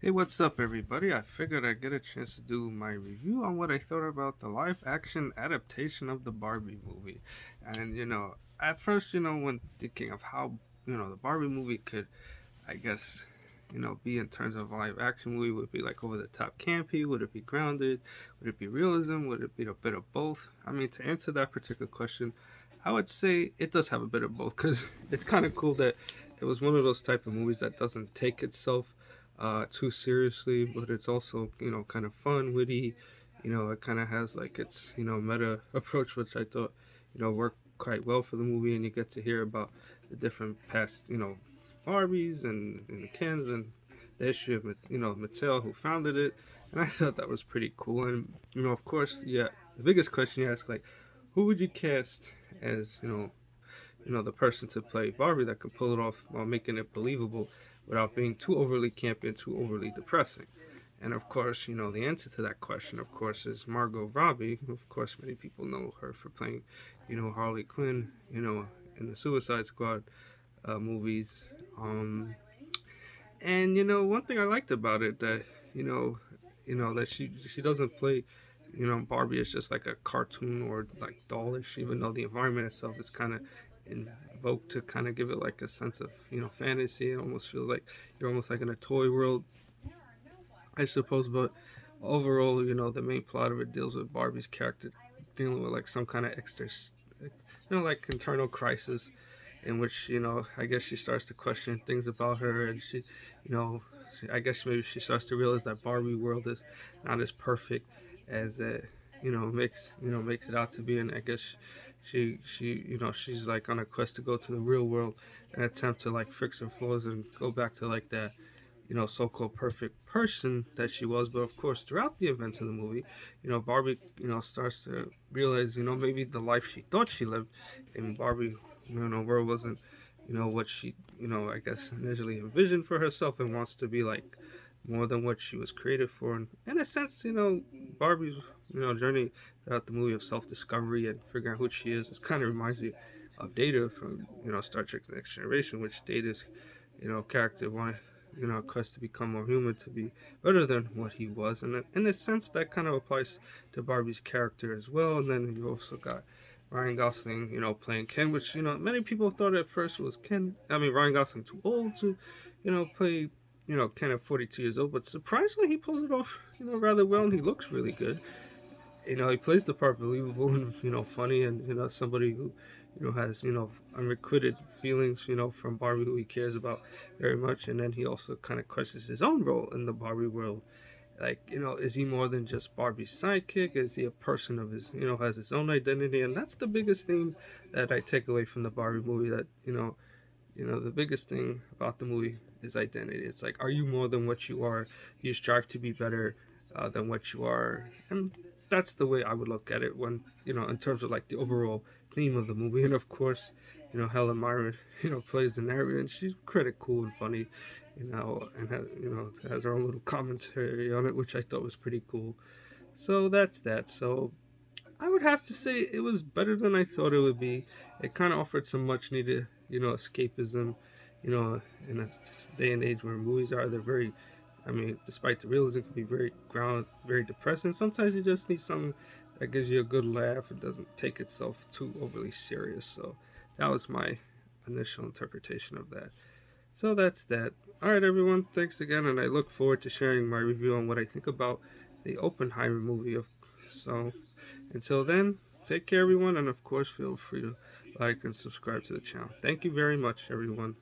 Hey, what's up, everybody? I figured I'd get a chance to do my review on what I thought about the live action adaptation of the Barbie movie. And, at first, when thinking of how, the Barbie movie could, I guess, be in terms of live action movie, would it be like over the top campy? Would it be grounded? Would it be realism? Would it be a bit of both? I mean, to answer that particular question, I would say it does have a bit of both because it's kind of cool that it was one of those type of movies that doesn't take itself too seriously, but it's also kind of fun, witty. It kind of has like its meta approach, which I thought worked quite well for the movie, and you get to hear about the different past Barbies and the Kens and the history of Mattel who founded it, and I thought that was pretty cool. And of course, yeah, the biggest question you ask, like, who would you cast as the person to play Barbie that could pull it off while making it believable without being too overly campy and too overly depressing. And of course, the answer to that question, of course, is Margot Robbie. Of course, many people know her for playing, Harley Quinn, in the Suicide Squad movies. And one thing I liked about it that that she doesn't play Barbie is just like a cartoon or like dollish, even though the environment itself is kind of invoked to kind of give it like a sense of fantasy. It almost feels like you're almost like in a toy world, I suppose. But overall, the main plot of it deals with Barbie's character dealing with like some kind of extra, like internal crisis in which I guess she starts to question things about her, and you know, I guess maybe she starts to realize that Barbie world is not as perfect as it makes it out to be, and I guess she's like on a quest to go to the real world and attempt to like fix her flaws and go back to like that so-called perfect person that she was. But of course, throughout the events of the movie, Barbie, starts to realize, maybe the life she thought she lived in Barbie, world wasn't, what she, I guess initially envisioned for herself and wants to be like more than what she was created for. And in a sense, Barbie's, journey throughout the movie of self-discovery and figuring out who she is, it kind of reminds me of Data from, Star Trek: The Next Generation, which Data's character wanted, quest to become more human, to be better than what he was. And in a sense, that kind of applies to Barbie's character as well. And then you also got Ryan Gosling, playing Ken, which, many people thought at first was Ken. I mean, Ryan Gosling too old to, play, Ken at 42 years old. But surprisingly, he pulls it off, rather well, and he looks really good. He plays the part believable and funny, and somebody who has unrequited feelings from Barbie, who he cares about very much. And then he also kind of questions his own role in the Barbie world. Like, is he more than just Barbie's sidekick? Is he a person of his, has his own identity? And that's the biggest thing that I take away from the Barbie movie. That the biggest thing about the movie is identity. It's like, are you more than what you are? Do you strive to be better than what you are? And that's the way I would look at it when, in terms of like the overall theme of the movie. And of course, Helen Mirren, plays the narrator, and she's pretty cool and funny, and has her own little commentary on it, which I thought was pretty cool. So that's that. So I would have to say it was better than I thought it would be. It kind of offered some much needed, escapism, in a day and age where movies are, they're very, I mean, despite the realism, can be very ground, very depressing. Sometimes you just need something that gives you a good laugh. It doesn't take itself too overly serious. So that was my initial interpretation of that. So that's that. Alright, everyone, thanks again, and I look forward to sharing my review on what I think about the Oppenheimer movie. So until then, take care, everyone, and of course, feel free to like and subscribe to the channel. Thank you very much, everyone.